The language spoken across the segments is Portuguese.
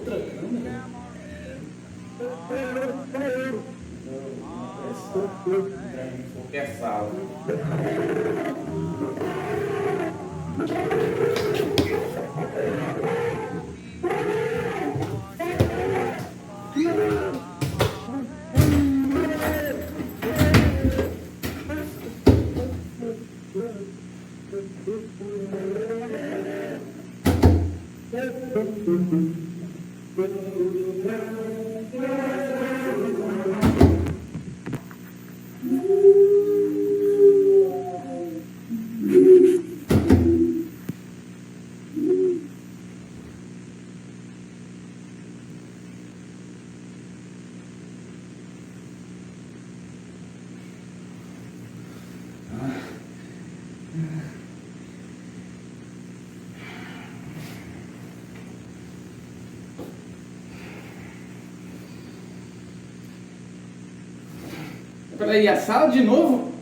outra câmera? Em qualquer sala. Peraí, a sala de novo?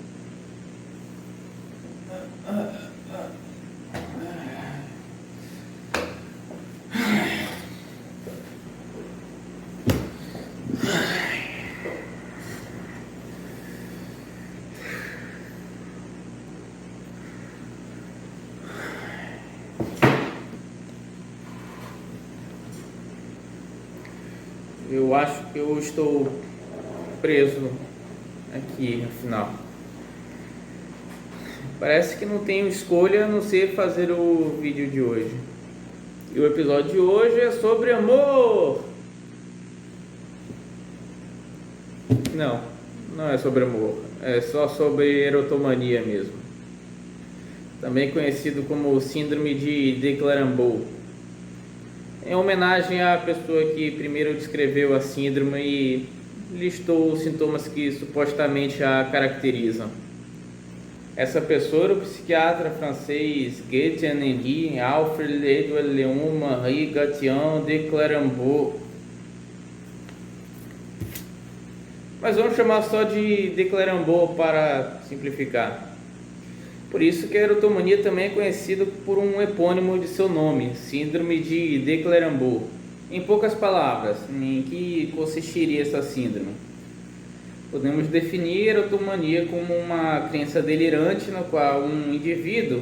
Eu acho que eu estou preso aqui, afinal. Parece que não tenho escolha a não ser fazer o vídeo de hoje. E o episódio de hoje é sobre amor. Não é sobre amor. É só sobre erotomania mesmo. Também conhecido como síndrome de Declarambou. Em homenagem à pessoa que primeiro descreveu a síndrome e listou os sintomas que supostamente a caracterizam. Essa pessoa era o psiquiatra francês Etienne Alfred Edouard Léon Marie Gatien de Clermont. Mas vamos chamar só de Clermont para simplificar. Por isso que a erotomania também é conhecida por um epônimo de seu nome, síndrome de Clermont. Em poucas palavras, em que consistiria essa síndrome? Podemos definir a erotomania como uma crença delirante na qual um indivíduo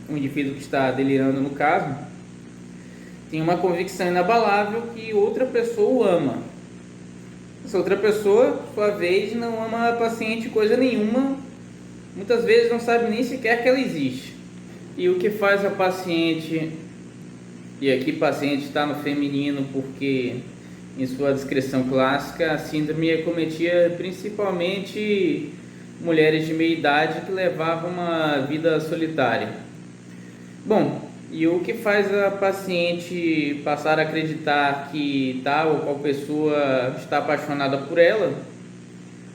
que está delirando no caso, tem uma convicção inabalável que outra pessoa o ama. Essa outra pessoa, por sua vez, não ama a paciente coisa nenhuma, muitas vezes não sabe nem sequer que ela existe. E o que faz a paciente, e aqui paciente está no feminino porque em sua descrição clássica a síndrome acometia principalmente mulheres de meia idade que levavam uma vida solitária. Bom, e o que faz a paciente passar a acreditar que tal ou qual pessoa está apaixonada por ela,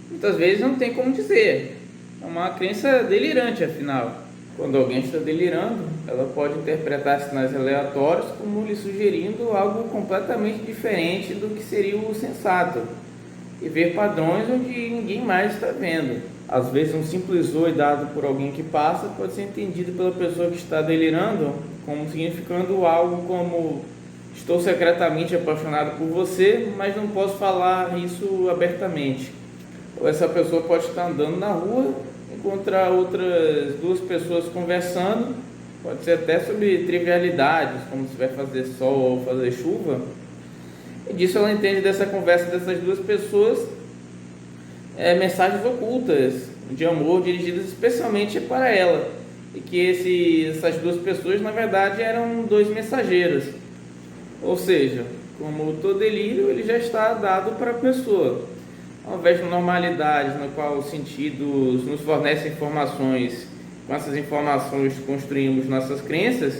muitas vezes não tem como dizer. É uma crença delirante, afinal. Quando alguém está delirando, ela pode interpretar sinais aleatórios como lhe sugerindo algo completamente diferente do que seria o sensato e ver padrões onde ninguém mais está vendo. Às vezes um simples oi dado por alguém que passa pode ser entendido pela pessoa que está delirando como significando algo como: estou secretamente apaixonado por você, mas não posso falar isso abertamente. Ou essa pessoa pode estar andando na rua, encontrar outras duas pessoas conversando, pode ser até sobre trivialidades, como se vai fazer sol ou fazer chuva, e disso ela entende dessa conversa dessas duas pessoas mensagens ocultas de amor dirigidas especialmente para ela, e que essas duas pessoas na verdade eram dois mensageiros. Ou seja, como todo delírio, ele já está dado para a pessoa. Ao invés de normalidade, na qual os sentidos nos fornecem informações, com essas informações construímos nossas crenças,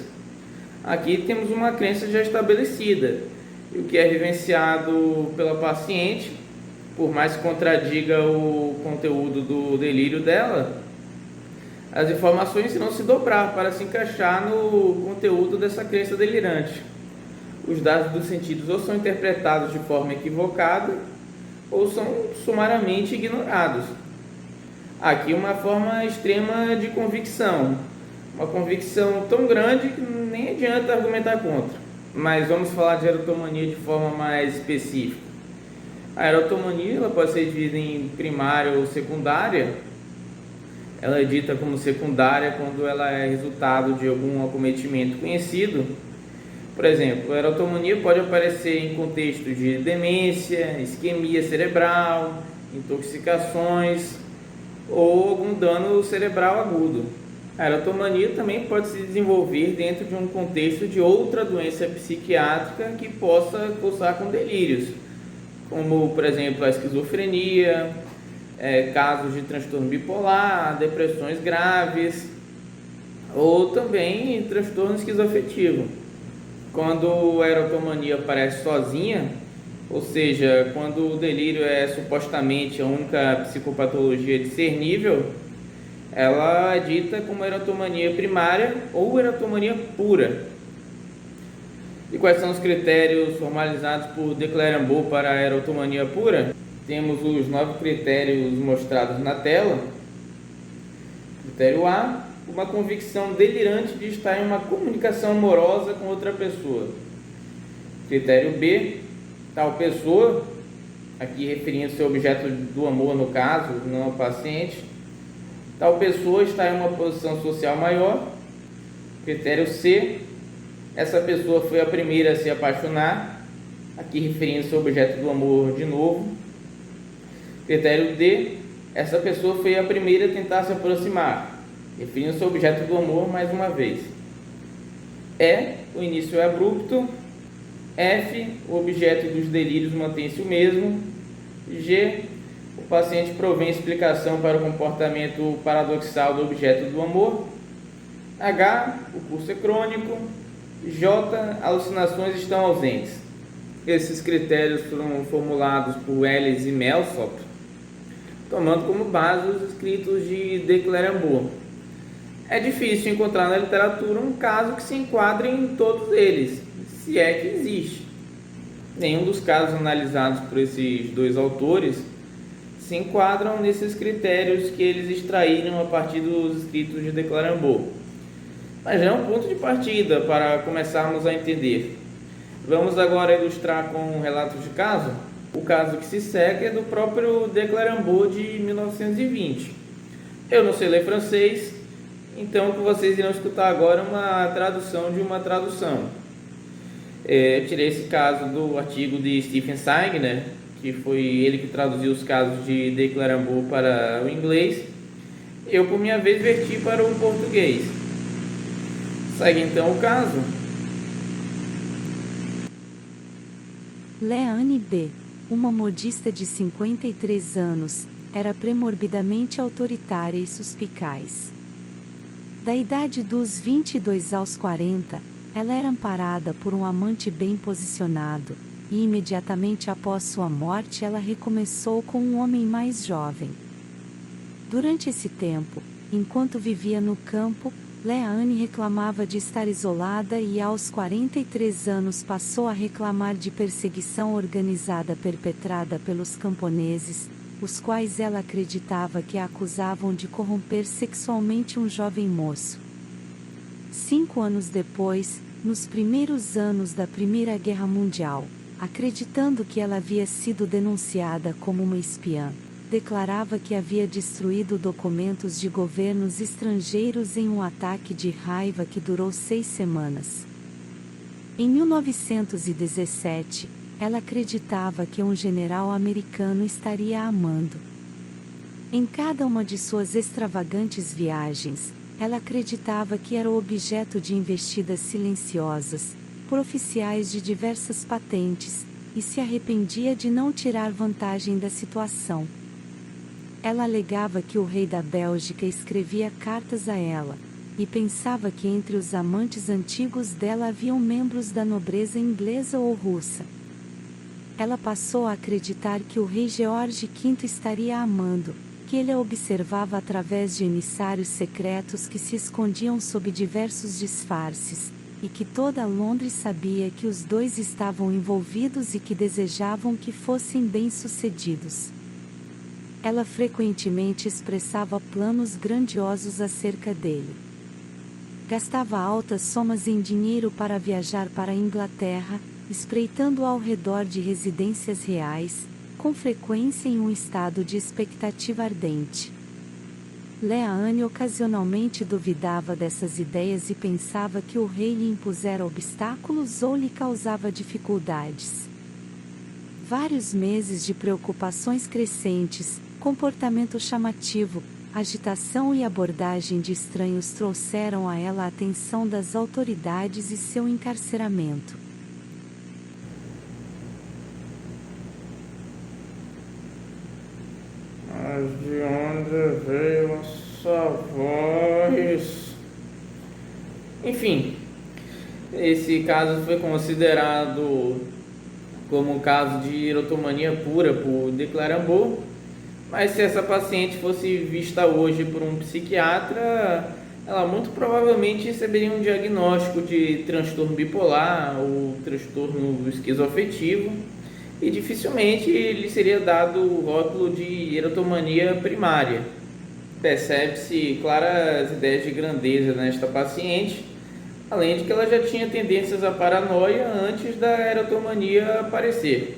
aqui temos uma crença já estabelecida. E o que é vivenciado pela paciente, por mais que contradiga o conteúdo do delírio dela, as informações irão se dobrar para se encaixar no conteúdo dessa crença delirante. Os dados dos sentidos ou são interpretados de forma equivocada, ou são sumariamente ignorados. Aqui uma forma extrema de convicção, uma convicção tão grande que nem adianta argumentar contra. Mas vamos falar de erotomania de forma mais específica. A erotomania ela pode ser dividida em primária ou secundária. Ela é dita como secundária quando ela é resultado de algum acometimento conhecido. Por exemplo, a erotomania pode aparecer em contexto de demência, isquemia cerebral, intoxicações ou algum dano cerebral agudo. A erotomania também pode se desenvolver dentro de um contexto de outra doença psiquiátrica que possa cursar com delírios, como, por exemplo, a esquizofrenia, casos de transtorno bipolar, depressões graves ou também transtorno esquizoafetivo. Quando a erotomania aparece sozinha, ou seja, quando o delírio é supostamente a única psicopatologia discernível, ela é dita como erotomania primária ou erotomania pura. E quais são os critérios formalizados por de Cleyrambault para a erotomania pura? Temos os 9 critérios mostrados na tela. Critério A: uma convicção delirante de estar em uma comunicação amorosa com outra pessoa. Critério B: tal pessoa, aqui referindo-se ao objeto do amor no caso, não ao paciente, tal pessoa está em uma posição social maior. Critério C: essa pessoa foi a primeira a se apaixonar, aqui referindo-se ao objeto do amor de novo. Critério D: essa pessoa foi a primeira a tentar se aproximar, referindo-se ao objeto do amor mais uma vez. E: o início é abrupto. F: o objeto dos delírios mantém-se o mesmo. G: o paciente provém explicação para o comportamento paradoxal do objeto do amor. H: o curso é crônico. J: alucinações estão ausentes. Esses critérios foram formulados por Ellis e Melsop, tomando como base os escritos de Cleyrambault. É difícil encontrar na literatura um caso que se enquadre em todos eles, se é que existe. Nenhum dos casos analisados por esses dois autores se enquadram nesses critérios que eles extraíram a partir dos escritos de Cleyrambault. Mas é um ponto de partida para começarmos a entender. Vamos agora ilustrar com um relato de caso. O caso que se segue é do próprio de Cleyrambault de 1920. Eu não sei ler francês, então o que vocês irão escutar agora é uma tradução de uma tradução. Eu tirei esse caso do artigo de Stephen Sagner, que foi ele que traduziu os casos de Cleyrambault para o inglês. Eu, por minha vez, verti para o português. Segue então o caso. Leanne B., uma modista de 53 anos, era premorbidamente autoritária e suspicaz. Da idade dos 22 aos 40, ela era amparada por um amante bem posicionado, e imediatamente após sua morte ela recomeçou com um homem mais jovem. Durante esse tempo, enquanto vivia no campo, Leanne reclamava de estar isolada e aos 43 anos passou a reclamar de perseguição organizada perpetrada pelos camponeses, os quais ela acreditava que a acusavam de corromper sexualmente um jovem moço. 5 anos depois, nos primeiros anos da Primeira Guerra Mundial, acreditando que ela havia sido denunciada como uma espiã, declarava que havia destruído documentos de governos estrangeiros em um ataque de raiva que durou 6 semanas. Em 1917, ela acreditava que um general americano estaria a amando. Em cada uma de suas extravagantes viagens, ela acreditava que era objeto de investidas silenciosas, por oficiais de diversas patentes, e se arrependia de não tirar vantagem da situação. Ela alegava que o rei da Bélgica escrevia cartas a ela, e pensava que entre os amantes antigos dela haviam membros da nobreza inglesa ou russa. Ela passou a acreditar que o rei George V estaria a amando, que ele a observava através de emissários secretos que se escondiam sob diversos disfarces, e que toda Londres sabia que os dois estavam envolvidos e que desejavam que fossem bem-sucedidos. Ela frequentemente expressava planos grandiosos acerca dele. Gastava altas somas em dinheiro para viajar para a Inglaterra, espreitando ao redor de residências reais, com frequência em um estado de expectativa ardente. Leanne ocasionalmente duvidava dessas ideias e pensava que o rei lhe impusera obstáculos ou lhe causava dificuldades. Vários meses de preocupações crescentes, comportamento chamativo, agitação e abordagem de estranhos trouxeram a ela a atenção das autoridades e seu encarceramento. Mas de onde veio essa voz? Enfim, esse caso foi considerado como um caso de erotomania pura por de Clérambault, mas se essa paciente fosse vista hoje por um psiquiatra, ela muito provavelmente receberia um diagnóstico de transtorno bipolar ou transtorno esquizoafetivo, e dificilmente lhe seria dado o rótulo de erotomania primária. Percebe-se claras ideias de grandeza nesta paciente, além de que ela já tinha tendências à paranoia antes da erotomania aparecer.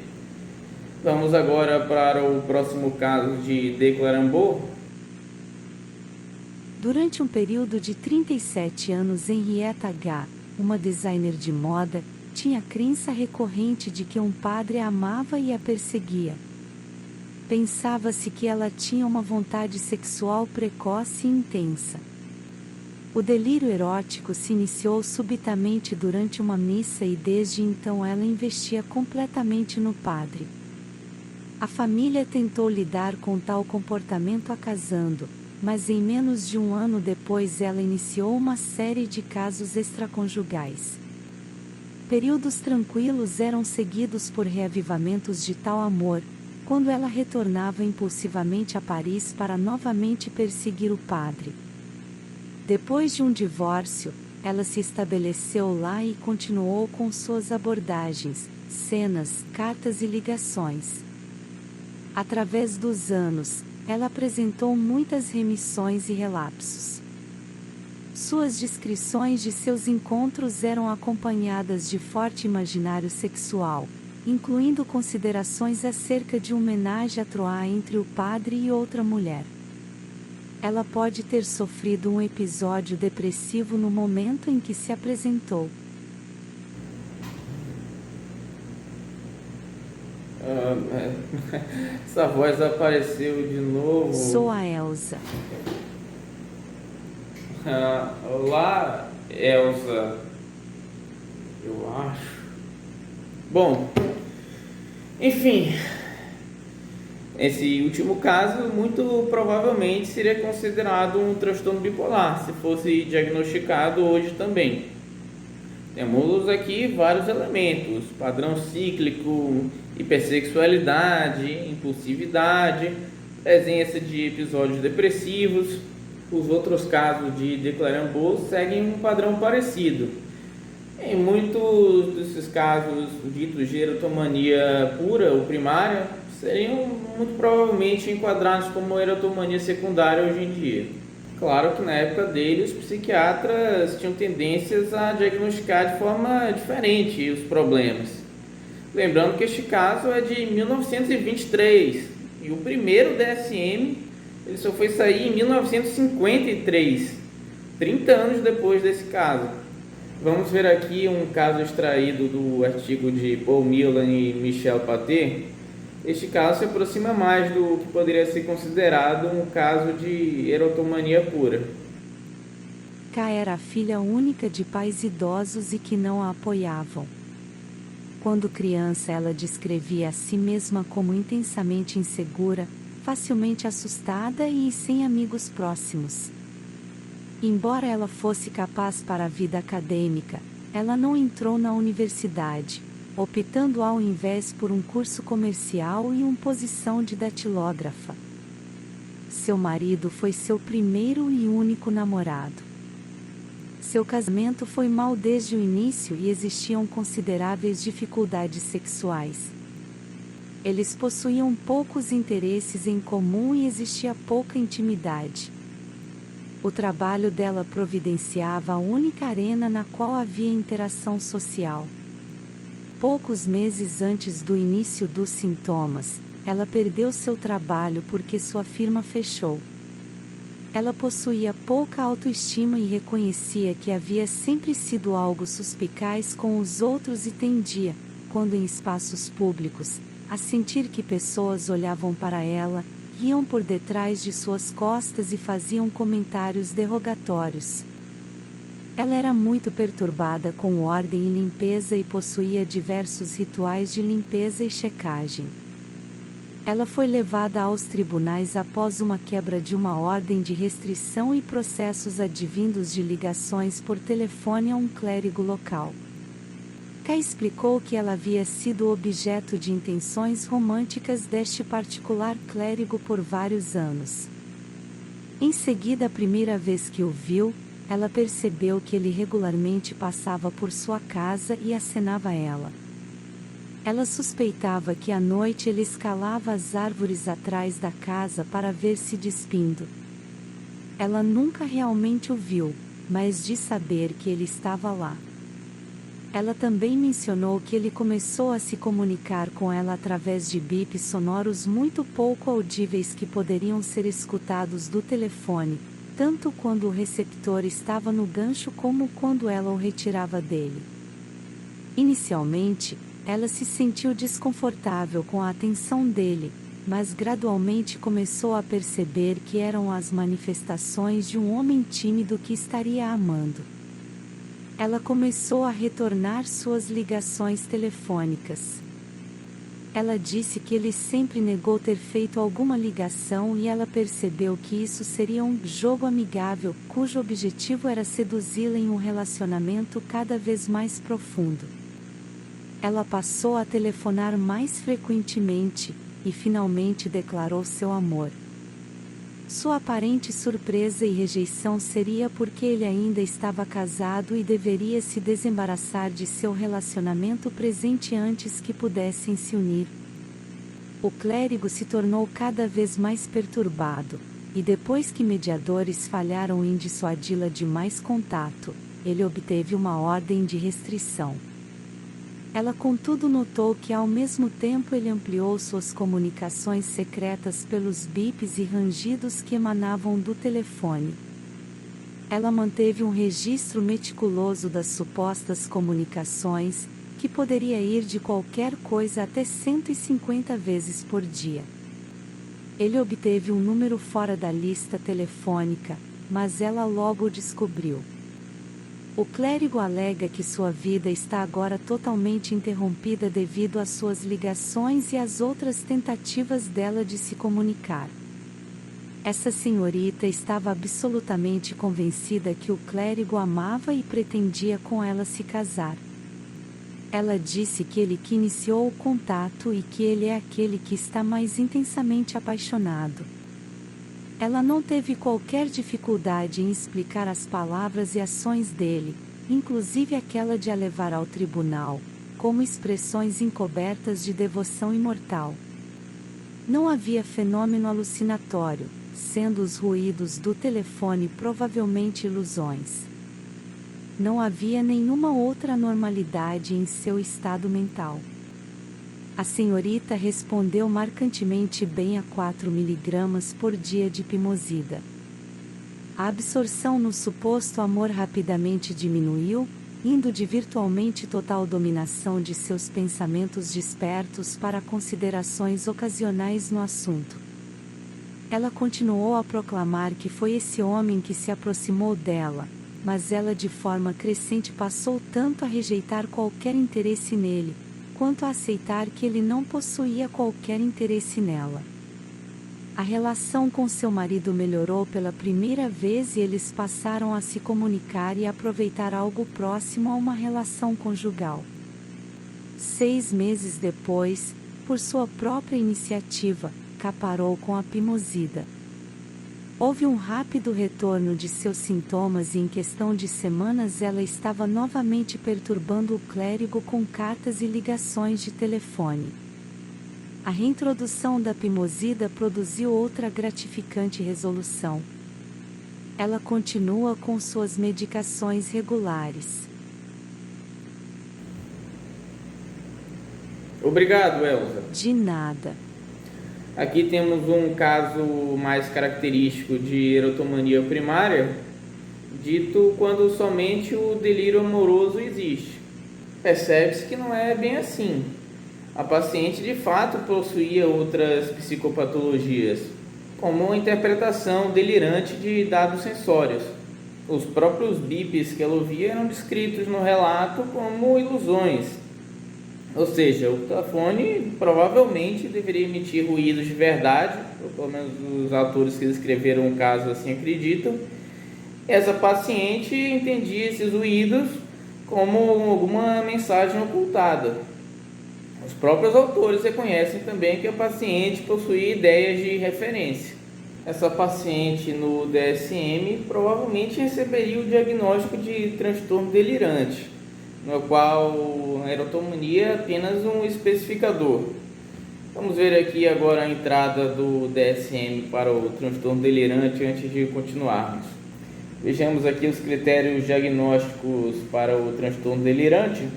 Vamos agora para o próximo caso de de Clérambault. Durante um período de 37 anos, Henrietta H., uma designer de moda, tinha a crença recorrente de que um padre a amava e a perseguia. Pensava-se que ela tinha uma vontade sexual precoce e intensa. O delírio erótico se iniciou subitamente durante uma missa e desde então ela investia completamente no padre. A família tentou lidar com tal comportamento a casando, mas em menos de um ano depois ela iniciou uma série de casos extraconjugais. Períodos tranquilos eram seguidos por reavivamentos de tal amor, quando ela retornava impulsivamente a Paris para novamente perseguir o padre. Depois de um divórcio, ela se estabeleceu lá e continuou com suas abordagens, cenas, cartas e ligações. Através dos anos, ela apresentou muitas remissões e relapsos. Suas descrições de seus encontros eram acompanhadas de forte imaginário sexual, incluindo considerações acerca de uma homenagem à Troia entre o padre e outra mulher. Ela pode ter sofrido um episódio depressivo no momento em que se apresentou. Essa voz apareceu de novo. Sou a Elsa. Olá, Elsa. Eu acho. Bom, enfim, esse último caso muito provavelmente seria considerado um transtorno bipolar, se fosse diagnosticado hoje também. Temos aqui vários elementos: padrão cíclico, hipersexualidade, impulsividade, presença de episódios depressivos. Os outros casos de Clérambault seguem um padrão parecido. Em muitos desses casos ditos de erotomania pura ou primária, seriam muito provavelmente enquadrados como erotomania secundária hoje em dia. Claro que na época dele os psiquiatras tinham tendências a diagnosticar de forma diferente os problemas. Lembrando que este caso é de 1923 e o primeiro DSM ele só foi sair em 1953, 30 anos depois desse caso. Vamos ver aqui um caso extraído do artigo de Paul Millan e Michel Paté. Este caso se aproxima mais do que poderia ser considerado um caso de erotomania pura. K era a filha única de pais idosos e que não a apoiavam. Quando criança, ela descrevia a si mesma como intensamente insegura, facilmente assustada e sem amigos próximos. Embora ela fosse capaz para a vida acadêmica, ela não entrou na universidade, optando ao invés por um curso comercial e uma posição de datilógrafa. Seu marido foi seu primeiro e único namorado. Seu casamento foi mau desde o início e existiam consideráveis dificuldades sexuais. Eles possuíam poucos interesses em comum e existia pouca intimidade. O trabalho dela providenciava a única arena na qual havia interação social. Poucos meses antes do início dos sintomas, ela perdeu seu trabalho porque sua firma fechou. Ela possuía pouca autoestima e reconhecia que havia sempre sido algo suspicaz com os outros e tendia, quando em espaços públicos, a sentir que pessoas olhavam para ela, riam por detrás de suas costas e faziam comentários derrogatórios. Ela era muito perturbada com ordem e limpeza e possuía diversos rituais de limpeza e checagem. Ela foi levada aos tribunais após uma quebra de uma ordem de restrição e processos advindos de ligações por telefone a um clérigo local. Kay explicou que ela havia sido objeto de intenções românticas deste particular clérigo por vários anos. Em seguida, a primeira vez que o viu, ela percebeu que ele regularmente passava por sua casa e acenava a ela. Ela suspeitava que à noite ele escalava as árvores atrás da casa para ver se despindo. Ela nunca realmente o viu, mas diz saber que ele estava lá. Ela também mencionou que ele começou a se comunicar com ela através de bips sonoros muito pouco audíveis que poderiam ser escutados do telefone, tanto quando o receptor estava no gancho como quando ela o retirava dele. Inicialmente, ela se sentiu desconfortável com a atenção dele, mas gradualmente começou a perceber que eram as manifestações de um homem tímido que estaria a amando. Ela começou a retornar suas ligações telefônicas. Ela disse que ele sempre negou ter feito alguma ligação e ela percebeu que isso seria um jogo amigável, cujo objetivo era seduzi-la em um relacionamento cada vez mais profundo. Ela passou a telefonar mais frequentemente, e finalmente declarou seu amor. Sua aparente surpresa e rejeição seria porque ele ainda estava casado e deveria se desembaraçar de seu relacionamento presente antes que pudessem se unir. O clérigo se tornou cada vez mais perturbado, e depois que mediadores falharam em dissuadi-la de mais contato, ele obteve uma ordem de restrição. Ela contudo notou que ao mesmo tempo ele ampliou suas comunicações secretas pelos bips e rangidos que emanavam do telefone. Ela manteve um registro meticuloso das supostas comunicações, que poderia ir de qualquer coisa até 150 vezes por dia. Ele obteve um número fora da lista telefônica, mas ela logo o descobriu. O clérigo alega que sua vida está agora totalmente interrompida devido às suas ligações e às outras tentativas dela de se comunicar. Essa senhorita estava absolutamente convencida que o clérigo amava e pretendia com ela se casar. Ela disse que ele que iniciou o contato e que ele é aquele que está mais intensamente apaixonado. Ela não teve qualquer dificuldade em explicar as palavras e ações dele, inclusive aquela de a levar ao tribunal, como expressões encobertas de devoção imortal. Não havia fenômeno alucinatório, sendo os ruídos do telefone provavelmente ilusões. Não havia nenhuma outra anormalidade em seu estado mental. A senhorita respondeu marcantemente bem a 4 miligramas por dia de pimosida. A absorção no suposto amor rapidamente diminuiu, indo de virtualmente total dominação de seus pensamentos despertos para considerações ocasionais no assunto. Ela continuou a proclamar que foi esse homem que se aproximou dela, mas ela de forma crescente passou tanto a rejeitar qualquer interesse nele, quanto a aceitar que ele não possuía qualquer interesse nela. A relação com seu marido melhorou pela primeira vez e eles passaram a se comunicar e aproveitar algo próximo a uma relação conjugal. 6 meses depois, por sua própria iniciativa, parou com a pimosida. Houve um rápido retorno de seus sintomas e em questão de semanas ela estava novamente perturbando o clérigo com cartas e ligações de telefone. A reintrodução da pimosida produziu outra gratificante resolução. Ela continua com suas medicações regulares. Obrigado, Elza. De nada. Aqui temos um caso mais característico de erotomania primária, dito quando somente o delírio amoroso existe. Percebe-se que não é bem assim. A paciente de fato possuía outras psicopatologias, como a interpretação delirante de dados sensórios. Os próprios bips que ela ouvia eram descritos no relato como ilusões. Ou seja, o telefone provavelmente deveria emitir ruídos de verdade, ou pelo menos os autores que escreveram o caso assim acreditam. Essa paciente entendia esses ruídos como alguma mensagem ocultada. Os próprios autores reconhecem também que a paciente possuía ideias de referência. Essa paciente no DSM provavelmente receberia o diagnóstico de transtorno delirante, no qual a erotomania é apenas um especificador. Vamos ver aqui agora a entrada do DSM para o transtorno delirante antes de continuarmos. Vejamos aqui os critérios diagnósticos para o transtorno delirante.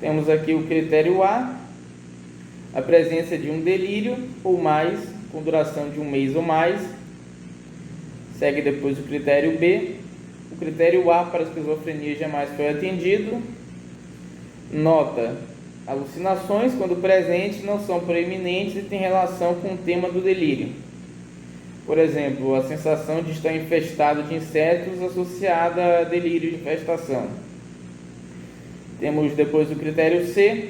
Temos aqui o critério A, a presença de um delírio ou mais, com duração de 1 mês ou mais. Segue depois o critério B. O critério A para a esquizofrenia jamais foi atendido. Nota: alucinações, quando presentes, não são proeminentes e têm relação com o tema do delírio. Por exemplo, a sensação de estar infestado de insetos associada a delírio de infestação. Temos depois o critério C.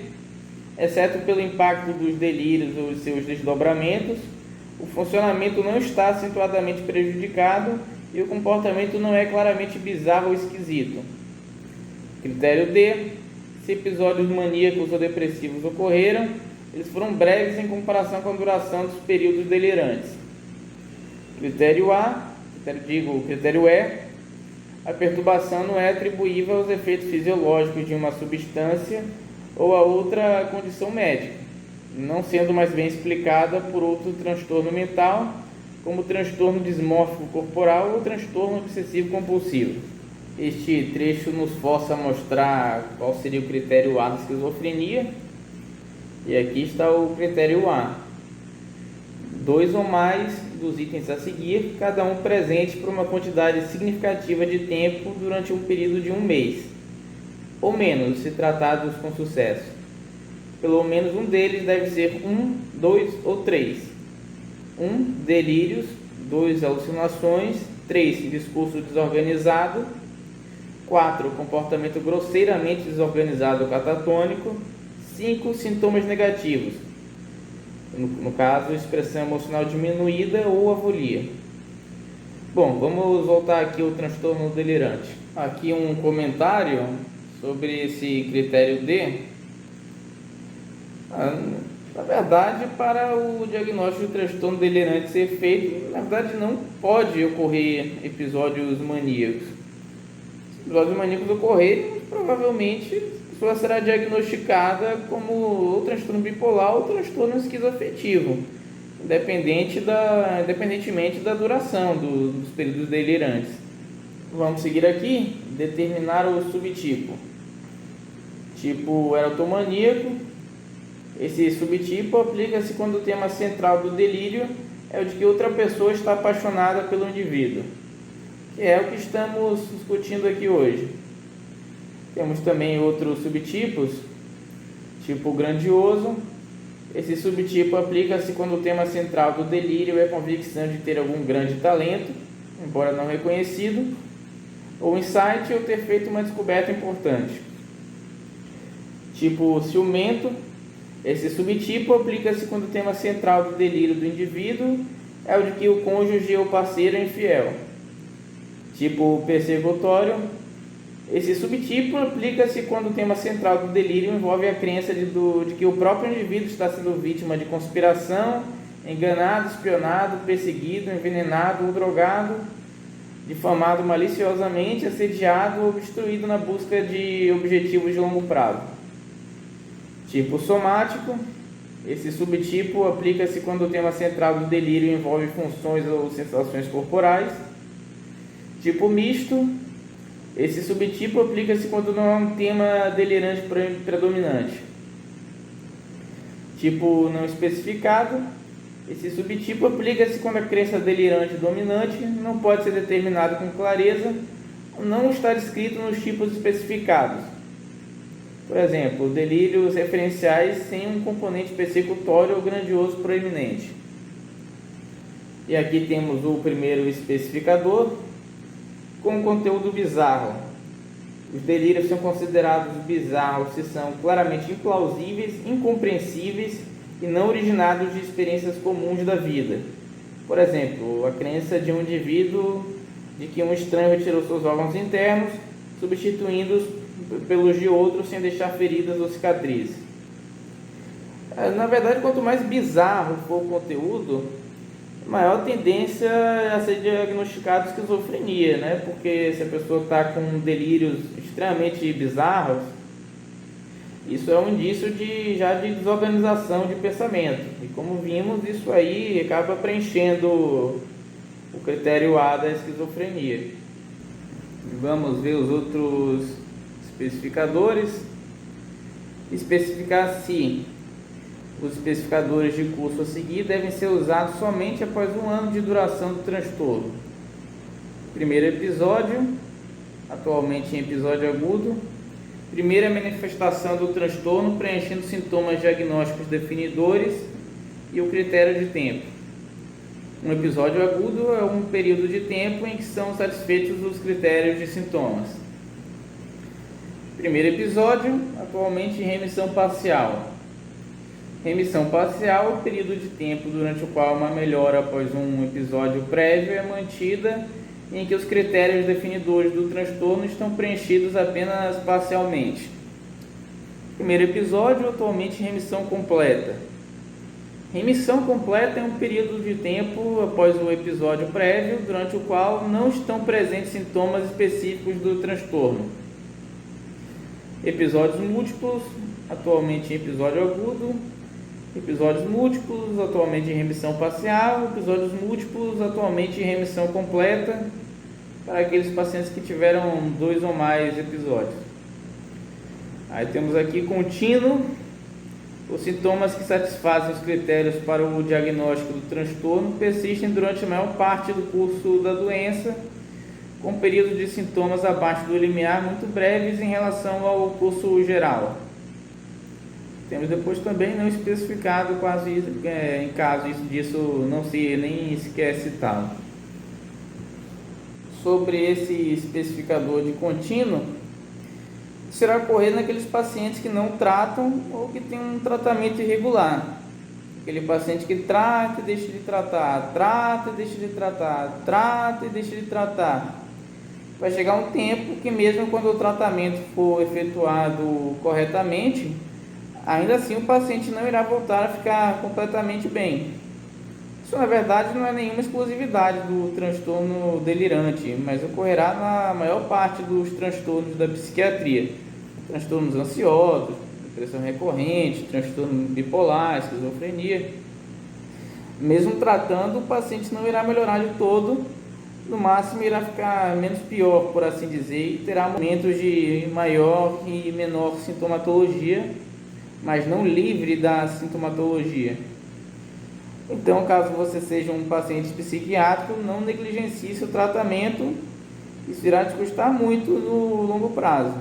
Exceto pelo impacto dos delírios ou seus desdobramentos, o funcionamento não está acentuadamente prejudicado e o comportamento não é claramente bizarro ou esquisito. Critério D. Se episódios maníacos ou depressivos ocorreram, eles foram breves em comparação com a duração dos períodos delirantes. Critério A, critério E. A perturbação não é atribuível aos efeitos fisiológicos de uma substância ou a outra condição médica, não sendo mais bem explicada por outro transtorno mental, como transtorno dismórfico corporal ou transtorno obsessivo compulsivo. Este trecho nos força a mostrar qual seria o critério A da esquizofrenia, e aqui está o critério A. 2 ou mais dos itens a seguir, cada um presente por uma quantidade significativa de tempo durante um período de 1 mês, ou menos, se tratados com sucesso. Pelo menos um deles deve ser 1, 2 ou 3. 1. Delírios. 2. Alucinações. 3. Discurso desorganizado. 4. Comportamento grosseiramente desorganizado ou catatônico. 5. Sintomas negativos. No caso, expressão emocional diminuída ou avolia. Bom, vamos voltar aqui ao transtorno delirante. Aqui um comentário sobre esse critério D. Na verdade, para o diagnóstico de transtorno delirante ser feito, na verdade não pode ocorrer episódios maníacos. Se episódios maníacos ocorrerem, provavelmente a pessoa será diagnosticada como ou transtorno bipolar ou transtorno esquizoafetivo, independentemente da duração dos períodos delirantes. Vamos seguir aqui, determinar o subtipo. Tipo erotomaníaco. Esse subtipo aplica-se quando o tema central do delírio é o de que outra pessoa está apaixonada pelo indivíduo, que é o que estamos discutindo aqui hoje. Temos também outros subtipos, tipo grandioso. Esse subtipo aplica-se quando o tema central do delírio é a convicção de ter algum grande talento, embora não reconhecido, ou insight ou ter feito uma descoberta importante. Tipo ciumento. Esse subtipo aplica-se quando o tema central do delírio do indivíduo é o de que o cônjuge ou parceiro é infiel. Tipo persecutório. Esse subtipo aplica-se quando o tema central do delírio envolve a crença de que o próprio indivíduo está sendo vítima de conspiração, enganado, espionado, perseguido, envenenado ou drogado, difamado maliciosamente, assediado ou obstruído na busca de objetivos de longo prazo. Tipo somático. Esse subtipo aplica-se quando o tema central do delírio envolve funções ou sensações corporais. Tipo misto, esse subtipo aplica-se quando não há um tema delirante predominante. Tipo não especificado, esse subtipo aplica-se quando a crença delirante dominante não pode ser determinada com clareza ou não está descrito nos tipos especificados. Por exemplo, delírios referenciais sem um componente persecutório ou grandioso proeminente. E aqui temos o primeiro especificador, com conteúdo bizarro. Os delírios são considerados bizarros se são claramente implausíveis, incompreensíveis e não originados de experiências comuns da vida. Por exemplo, a crença de um indivíduo de que um estranho retirou seus órgãos internos, substituindo-os pelos de outros sem deixar feridas ou cicatrizes. Na verdade, quanto mais bizarro for o conteúdo, maior tendência a ser diagnosticado esquizofrenia, né? Porque se a pessoa está com delírios extremamente bizarros, isso é um indício já de desorganização de pensamento. E como vimos, isso aí acaba preenchendo o critério A da esquizofrenia. Vamos ver os outros especificadores. Especificar se os especificadores de curso a seguir devem ser usados somente após 1 ano de duração do transtorno. Primeiro episódio, atualmente em episódio agudo. Primeira manifestação do transtorno, preenchendo sintomas diagnósticos definidores e o critério de tempo. Um episódio agudo é um período de tempo em que são satisfeitos os critérios de sintomas. Primeiro episódio, atualmente em remissão parcial. Remissão parcial é o período de tempo durante o qual uma melhora após um episódio prévio é mantida, em que os critérios definidores do transtorno estão preenchidos apenas parcialmente. Primeiro episódio, atualmente em remissão completa. Remissão completa é um período de tempo após o episódio prévio, durante o qual não estão presentes sintomas específicos do transtorno. Episódios múltiplos, atualmente em episódio agudo. Episódios múltiplos, atualmente em remissão parcial. Episódios múltiplos, atualmente em remissão completa, para aqueles pacientes que tiveram 2 ou mais episódios. Aí temos aqui contínuo, os sintomas que satisfazem os critérios para o diagnóstico do transtorno persistem durante a maior parte do curso da doença, com períodos de sintomas abaixo do limiar muito breves em relação ao curso geral. Temos depois também não especificado quase em caso disso não se nem sequer citado. Sobre esse especificador de contínuo, será ocorrer naqueles pacientes que não tratam ou que têm um tratamento irregular. Aquele paciente que trata e deixa de tratar, trata e deixa de tratar, trata e deixa de tratar. Vai chegar um tempo que mesmo quando o tratamento for efetuado corretamente, ainda assim o paciente não irá voltar a ficar completamente bem. Isso na verdade não é nenhuma exclusividade do transtorno delirante, mas ocorrerá na maior parte dos transtornos da psiquiatria. Transtornos ansiosos, depressão recorrente, transtorno bipolar, esquizofrenia. Mesmo tratando, o paciente não irá melhorar de todo, no máximo irá ficar menos pior, por assim dizer, e terá momentos de maior e menor sintomatologia, mas não livre da sintomatologia. Então, caso você seja um paciente psiquiátrico, não negligencie seu tratamento, isso irá te custar muito no longo prazo.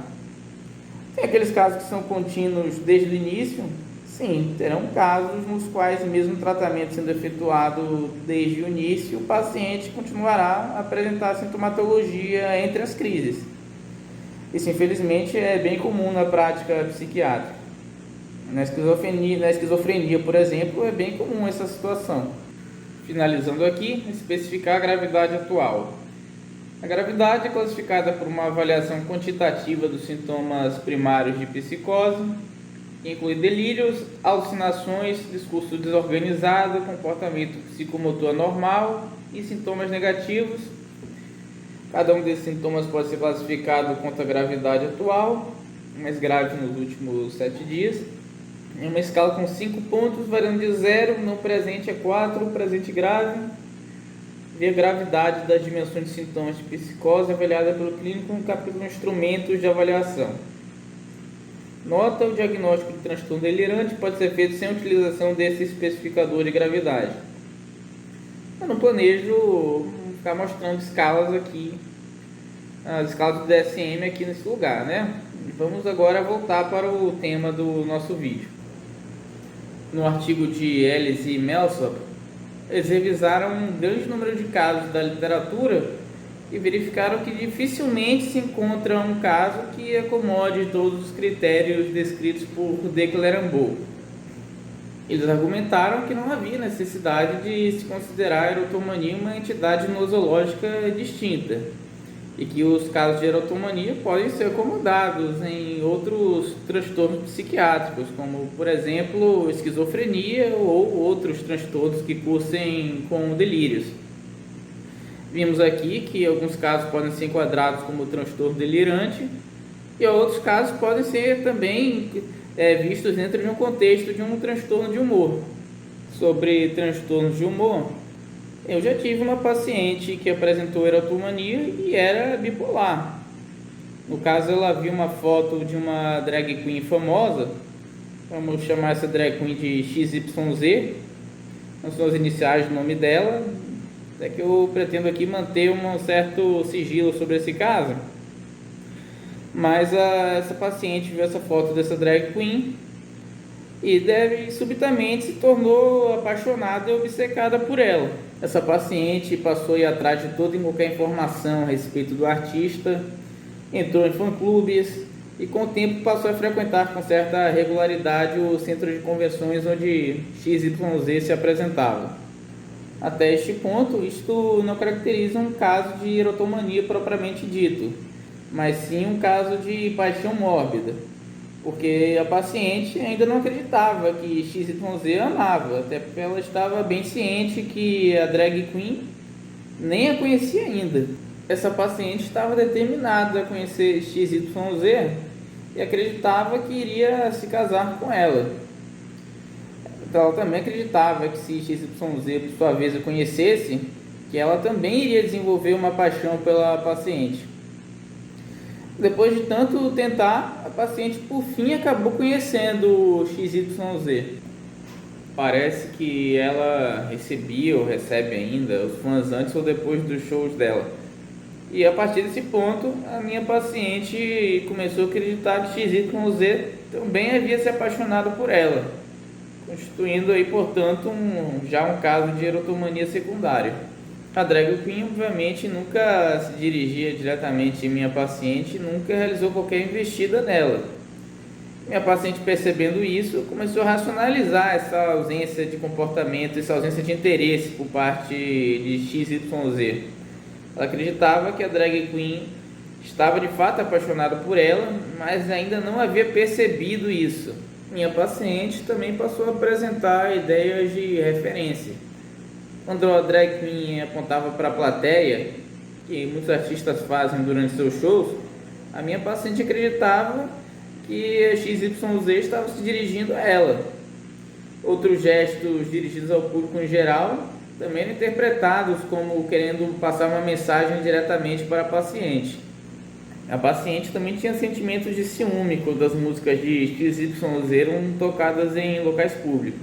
Tem aqueles casos que são contínuos desde o início? Sim, terão casos nos quais, mesmo o tratamento sendo efetuado desde o início, o paciente continuará a apresentar sintomatologia entre as crises. Isso, infelizmente, é bem comum na prática psiquiátrica. Na esquizofrenia, por exemplo, é bem comum essa situação. Finalizando aqui, especificar a gravidade atual. A gravidade é classificada por uma avaliação quantitativa dos sintomas primários de psicose, que inclui delírios, alucinações, discurso desorganizado, comportamento psicomotor anormal e sintomas negativos. Cada um desses sintomas pode ser classificado quanto à gravidade atual, mais grave nos últimos 7 dias. Em uma escala com 5 pontos, variando de 0, não presente, a 4, presente grave. vê a gravidade das dimensões de sintomas de psicose avaliada pelo clínico no capítulo Instrumentos de Avaliação. Nota: o diagnóstico de transtorno delirante pode ser feito sem utilização desse especificador de gravidade. Eu não planejo ficar mostrando escalas aqui, as escalas do DSM aqui nesse lugar, né? Vamos agora voltar para o tema do nosso vídeo. No artigo de Ellis e Melsop, eles revisaram um grande número de casos da literatura e verificaram que dificilmente se encontra um caso que acomode todos os critérios descritos por de Clérambault. Eles argumentaram que não havia necessidade de se considerar a erotomania uma entidade nosológica distinta e que os casos de erotomania podem ser acomodados em outros transtornos psiquiátricos, como, por exemplo, esquizofrenia ou outros transtornos que cursem com delírios. Vimos aqui que alguns casos podem ser enquadrados como transtorno delirante e outros casos podem ser também vistos dentro de um contexto de um transtorno de humor. Sobre transtornos de humor, eu já tive uma paciente que apresentou erotomania e era bipolar. No caso, ela viu uma foto de uma drag queen famosa, vamos chamar essa drag queen de XYZ, não são as iniciais do nome dela, até que eu pretendo aqui manter um certo sigilo sobre esse caso. Mas essa paciente viu essa foto dessa drag queen e subitamente se tornou apaixonada e obcecada por ela. Essa paciente passou a ir atrás de toda e qualquer informação a respeito do artista, entrou em fã-clubes e com o tempo passou a frequentar com certa regularidade o centro de convenções onde XYZ se apresentava. Até este ponto, isto não caracteriza um caso de erotomania propriamente dito, mas sim um caso de paixão mórbida, porque a paciente ainda não acreditava que XYZ amava, até porque ela estava bem ciente que a drag queen nem a conhecia ainda. Essa paciente estava determinada a conhecer XYZ e acreditava que iria se casar com ela. Então, ela também acreditava que se XYZ, por sua vez, a conhecesse, que ela também iria desenvolver uma paixão pela paciente. Depois de tanto tentar, a paciente por fim acabou conhecendo o XYZ. Parece que ela recebia ou recebe ainda os fãs antes ou depois dos shows dela. E a partir desse ponto, a minha paciente começou a acreditar que XYZ também havia se apaixonado por ela, constituindo aí, portanto, já um caso de erotomania secundária. A drag queen, obviamente, nunca se dirigia diretamente à minha paciente, nunca realizou qualquer investida nela. Minha paciente, percebendo isso, começou a racionalizar essa ausência de comportamento, essa ausência de interesse por parte de XYZ. Ela acreditava que a drag queen estava de fato apaixonada por ela, mas ainda não havia percebido isso. Minha paciente também passou a apresentar ideias de referência. Quando a drag queen apontava para a plateia, que muitos artistas fazem durante seus shows, a minha paciente acreditava que a XYZ estava se dirigindo a ela. Outros gestos dirigidos ao público em geral também eram interpretados como querendo passar uma mensagem diretamente para a paciente. A paciente também tinha sentimentos de ciúme quando as músicas de XYZ eram tocadas em locais públicos.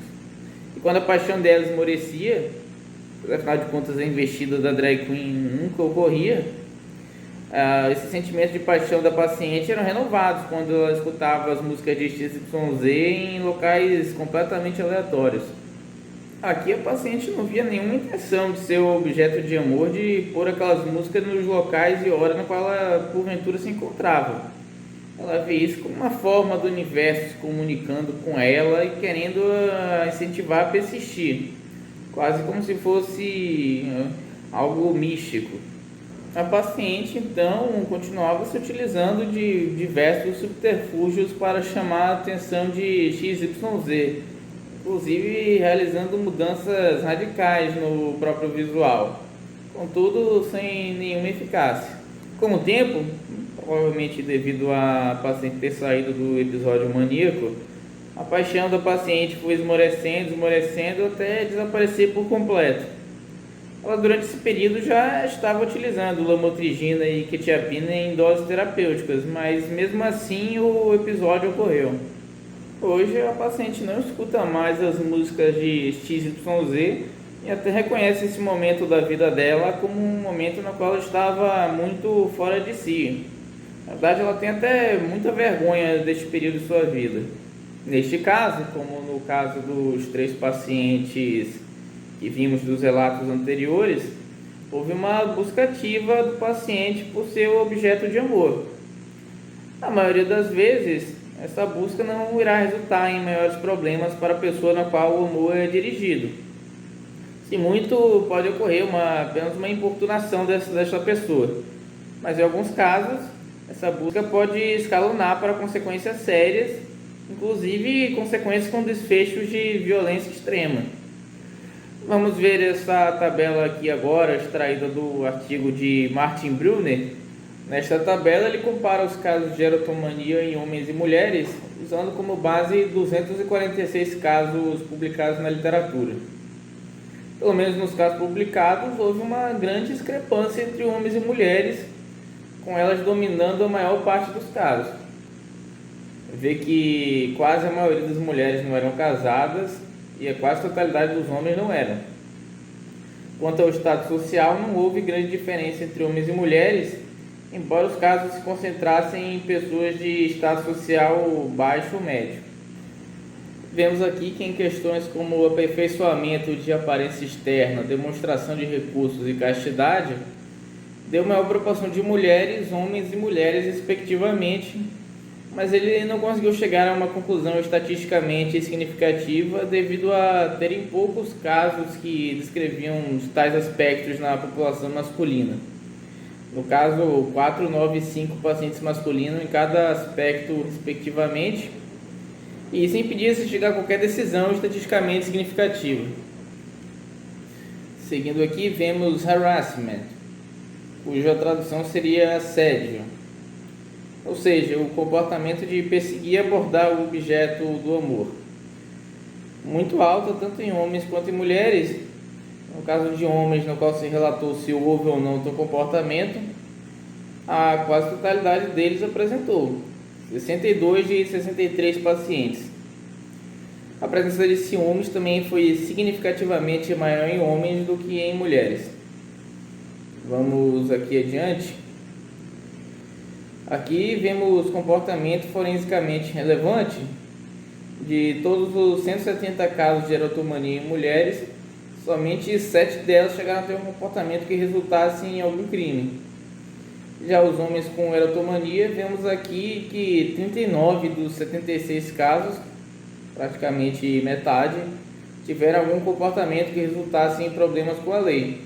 E quando a paixão dela esmorecia, afinal de contas a investida da drag queen nunca ocorria, esse sentimento de paixão da paciente eram renovados quando ela escutava as músicas de XYZ em locais completamente aleatórios. Aqui a paciente não via nenhuma intenção de ser o objeto de amor de pôr aquelas músicas nos locais e horas na qual ela porventura se encontrava. Ela vê isso como uma forma do universo se comunicando com ela e querendo incentivar a persistir, quase como se fosse algo místico. A paciente então continuava se utilizando de diversos subterfúgios para chamar a atenção de XYZ, inclusive realizando mudanças radicais no próprio visual, contudo sem nenhuma eficácia. Com o tempo, provavelmente devido a paciente ter saído do episódio maníaco, a paixão da paciente foi esmorecendo até desaparecer por completo. ela durante esse período já estava utilizando lamotrigina e quetiapina em doses terapêuticas, mas mesmo assim o episódio ocorreu. Hoje a paciente não escuta mais as músicas de XYZ e até reconhece esse momento da vida dela como um momento no qual ela estava muito fora de si. Na verdade, ela tem até muita vergonha deste período de sua vida. Neste caso, como no caso dos 3 pacientes que vimos dos relatos anteriores, houve uma busca ativa do paciente por seu objeto de amor. Na maioria das vezes, essa busca não irá resultar em maiores problemas para a pessoa na qual o amor é dirigido. Se muito, pode ocorrer apenas uma importunação dessa pessoa, mas em alguns casos, essa busca pode escalonar para consequências sérias, inclusive consequências com desfechos de violência extrema. Vamos ver essa tabela aqui agora, extraída do artigo de Martin Brunner. Nesta tabela ele compara os casos de erotomania em homens e mulheres, usando como base 246 casos publicados na literatura. Pelo menos nos casos publicados, houve uma grande discrepância entre homens e mulheres, com elas dominando a maior parte dos casos. Vê que quase a maioria das mulheres não eram casadas e a quase totalidade dos homens não eram. Quanto ao estado social, não houve grande diferença entre homens e mulheres, embora os casos se concentrassem em pessoas de estado social baixo ou médio. Vemos aqui que em questões como o aperfeiçoamento de aparência externa, demonstração de recursos e castidade, deu maior proporção de mulheres, homens e mulheres respectivamente, mas ele não conseguiu chegar a uma conclusão estatisticamente significativa devido a terem poucos casos que descreviam tais aspectos na população masculina. No caso, 4, 9 e 5 pacientes masculinos em cada aspecto respectivamente, e isso impedia de chegar a qualquer decisão estatisticamente significativa. Seguindo aqui, vemos harassment, cuja tradução seria assédio, ou seja, o comportamento de perseguir e abordar o objeto do amor. Muito alto, tanto em homens quanto em mulheres. No caso de homens, no qual se relatou se houve ou não tal comportamento, a quase totalidade deles apresentou, 62 de 63 pacientes. A presença de ciúmes também foi significativamente maior em homens do que em mulheres. Vamos aqui adiante. Aqui vemos comportamento forensicamente relevante. De todos os 170 casos de erotomania em mulheres, somente 7 delas chegaram a ter um comportamento que resultasse em algum crime. Já os homens com erotomania, vemos aqui que 39 dos 76 casos, praticamente metade, tiveram algum comportamento que resultasse em problemas com a lei.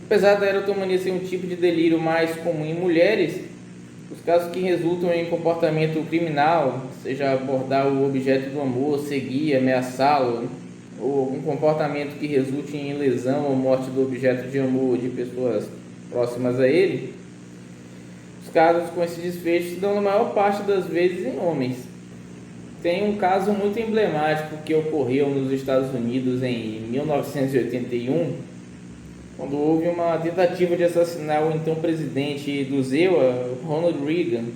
Apesar da erotomania ser um tipo de delírio mais comum em mulheres, os casos que resultam em comportamento criminal, seja abordar o objeto do amor, seguir, ameaçá-lo, ou algum comportamento que resulte em lesão ou morte do objeto de amor de pessoas próximas a ele, os casos com esse desfecho se dão na maior parte das vezes em homens. Tem um caso muito emblemático que ocorreu nos Estados Unidos em 1981, quando houve uma tentativa de assassinar o então presidente do ZEUA, Ronald Reagan.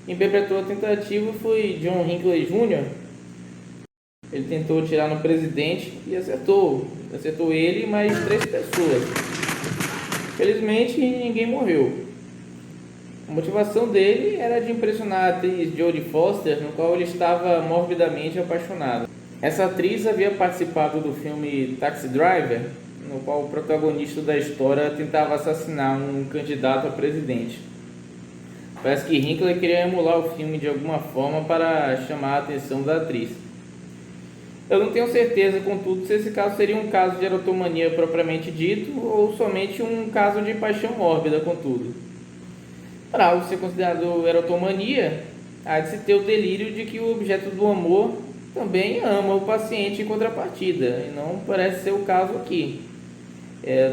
Quem perpetrou a tentativa foi John Hinckley Jr. Ele tentou atirar no presidente e acertou ele e mais 3 pessoas. Felizmente, ninguém morreu. A motivação dele era de impressionar a atriz Jodie Foster, no qual ele estava morbidamente apaixonado. Essa atriz havia participado do filme Taxi Driver, no qual o protagonista da história tentava assassinar um candidato a presidente. Parece que Hinckley queria emular o filme de alguma forma para chamar a atenção da atriz. Eu não tenho certeza, contudo, se esse caso seria um caso de erotomania propriamente dito ou somente um caso de paixão mórbida, contudo. Para algo ser considerado erotomania, há de se ter o delírio de que o objeto do amor também ama o paciente em contrapartida, e não parece ser o caso aqui.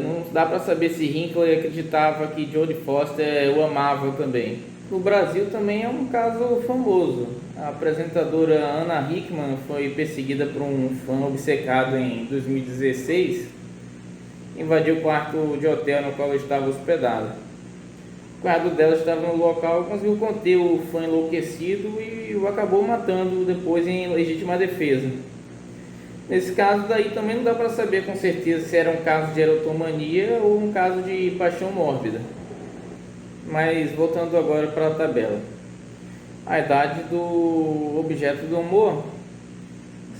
Não dá para saber se Hinckley acreditava que Jodie Foster o amava também. No Brasil também é um caso famoso. A apresentadora Ana Hickman foi perseguida por um fã obcecado em 2016 invadiu o quarto de hotel no qual eu estava hospedado. O cunhado dela estava no local e conseguiu conter o fã enlouquecido e o acabou matando depois em legítima defesa. Nesse caso daí também não dá para saber com certeza se era um caso de erotomania ou um caso de paixão mórbida. Mas voltando agora para a tabela. A idade do objeto do amor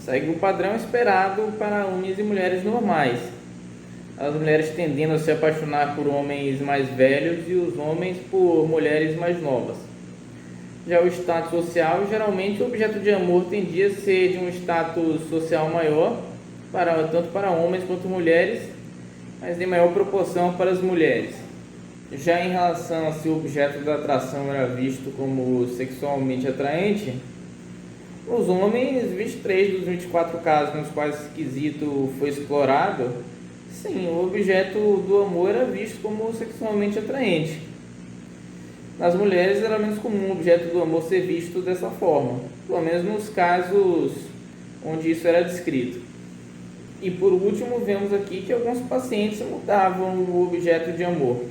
segue o padrão esperado para homens e mulheres normais. As mulheres tendendo a se apaixonar por homens mais velhos e os homens por mulheres mais novas. Já o status social, geralmente o objeto de amor tendia a ser de um status social maior, tanto para homens quanto mulheres, mas em maior proporção para as mulheres. Já em relação a se o objeto da atração era visto como sexualmente atraente, os homens, 23 dos 24 casos nos quais esse quesito foi explorado, sim, o objeto do amor era visto como sexualmente atraente. Nas mulheres era menos comum o objeto do amor ser visto dessa forma, pelo menos nos casos onde isso era descrito. E por último, vemos aqui que alguns pacientes mudavam o objeto de amor.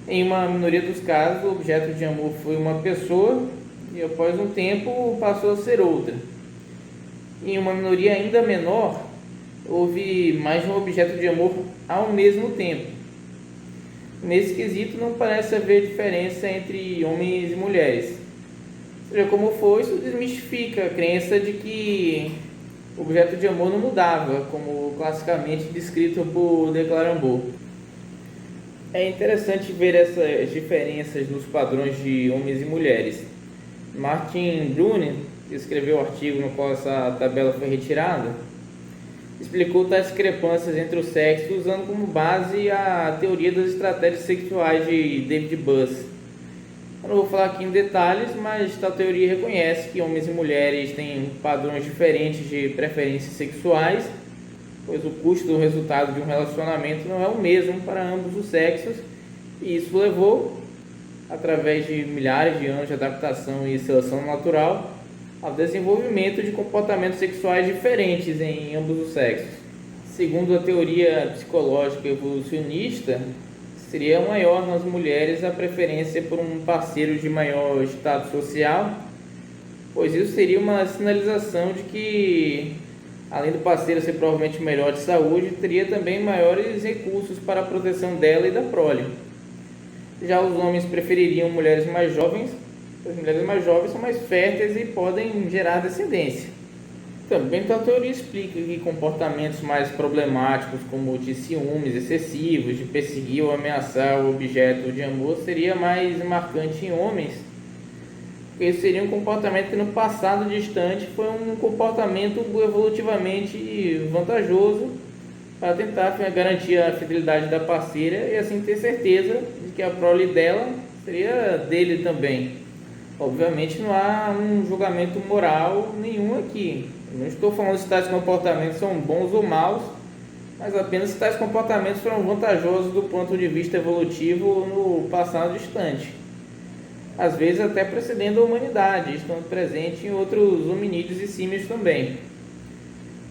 Em uma minoria dos casos, o objeto de amor foi uma pessoa e após um tempo passou a ser outra. Em uma minoria ainda menor, houve mais de um objeto de amor ao mesmo tempo. Nesse quesito não parece haver diferença entre homens e mulheres. Seja como for, isso desmistifica a crença de que o objeto de amor não mudava, como classicamente descrito por Declarambot. É interessante ver essas diferenças nos padrões de homens e mulheres. Martin Brunner, que escreveu o artigo no qual essa tabela foi retirada, explicou tais discrepâncias entre os sexos usando como base a teoria das estratégias sexuais de David Buss. Eu não vou falar aqui em detalhes, mas tal teoria reconhece que homens e mulheres têm padrões diferentes de preferências sexuais, pois o custo do resultado de um relacionamento não é o mesmo para ambos os sexos, e isso levou, através de milhares de anos de adaptação e seleção natural, ao desenvolvimento de comportamentos sexuais diferentes em ambos os sexos. Segundo a teoria psicológica evolucionista, seria maior nas mulheres a preferência por um parceiro de maior status social, pois isso seria uma sinalização de que, além do parceiro ser provavelmente melhor de saúde, teria também maiores recursos para a proteção dela e da prole. Já os homens prefeririam mulheres mais jovens. As mulheres mais jovens são mais férteis e podem gerar descendência. Também a teoria explica que comportamentos mais problemáticos, como de ciúmes excessivos, de perseguir ou ameaçar o objeto de amor, seria mais marcante em homens, porque seria um comportamento que no passado distante foi um comportamento evolutivamente vantajoso para tentar garantir a fidelidade da parceira e assim ter certeza de que a prole dela seria dele também. Obviamente não há um julgamento moral nenhum aqui. Eu não estou falando se tais comportamentos são bons ou maus, mas apenas se tais comportamentos foram vantajosos do ponto de vista evolutivo no passado distante. Às vezes até precedendo a humanidade, estando presente em outros hominídeos e símios também.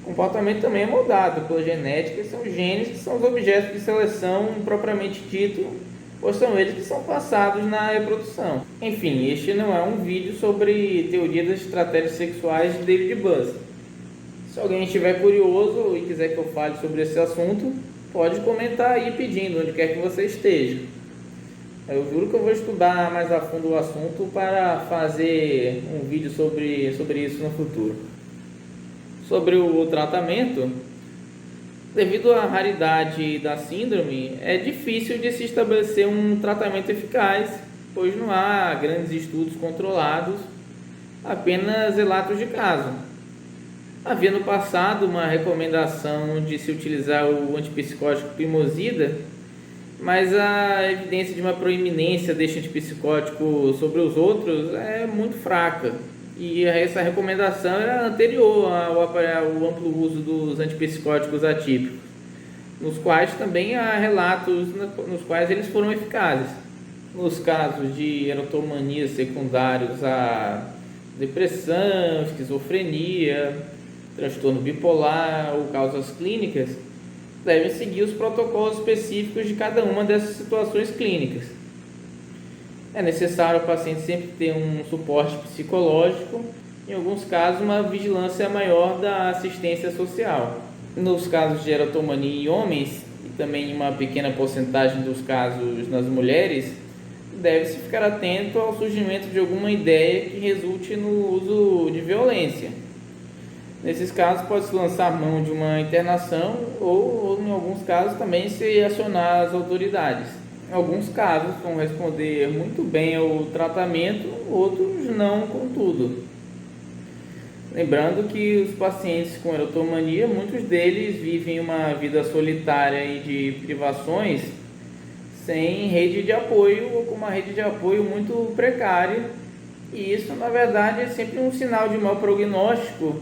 O comportamento também é moldado pela genética e são genes que são os objetos de seleção propriamente dito, pois são eles que são passados na reprodução. Enfim, este não é um vídeo sobre teoria das estratégias sexuais de David Buss. Se alguém estiver curioso e quiser que eu fale sobre esse assunto, pode comentar aí pedindo, onde quer que você esteja. Eu juro que eu vou estudar mais a fundo o assunto para fazer um vídeo sobre isso no futuro. Sobre o tratamento, devido à raridade da síndrome, é difícil de se estabelecer um tratamento eficaz, pois não há grandes estudos controlados, apenas relatos de caso. Havia no passado uma recomendação de se utilizar o antipsicótico Pimosida, mas a evidência de uma proeminência deste antipsicótico sobre os outros é muito fraca. E essa recomendação era anterior ao amplo uso dos antipsicóticos atípicos, nos quais também há relatos nos quais eles foram eficazes. Nos casos de erotomanias secundários à depressão, esquizofrenia, transtorno bipolar ou causas clínicas, devem seguir os protocolos específicos de cada uma dessas situações clínicas. É necessário o paciente sempre ter um suporte psicológico, em alguns casos uma vigilância maior da assistência social. Nos casos de erotomania em homens, e também em uma pequena porcentagem dos casos nas mulheres, deve-se ficar atento ao surgimento de alguma ideia que resulte no uso de violência. Nesses casos, pode-se lançar mão de uma internação ou, em alguns casos, também se acionar as autoridades. Em alguns casos, vão responder muito bem ao tratamento, outros não, contudo. Lembrando que os pacientes com erotomania, muitos deles vivem uma vida solitária e de privações, sem rede de apoio ou com uma rede de apoio muito precária, e isso na verdade é sempre um sinal de mau prognóstico,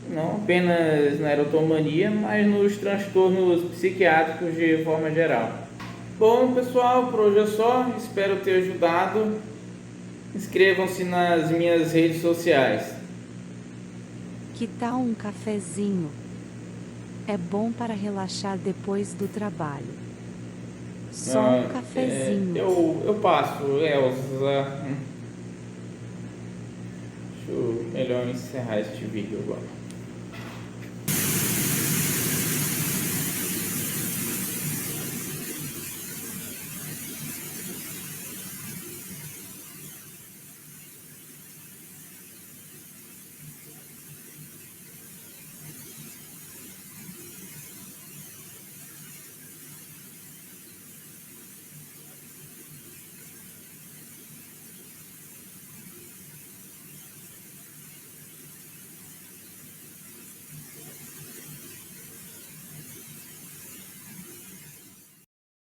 não apenas na erotomania, mas nos transtornos psiquiátricos de forma geral. Bom pessoal, por hoje é só, espero ter ajudado. Inscrevam-se nas minhas redes sociais. Que tal um cafezinho? É bom para relaxar depois do trabalho. Só um cafezinho. Eu passo, Elza. Deixa eu melhor encerrar este vídeo agora.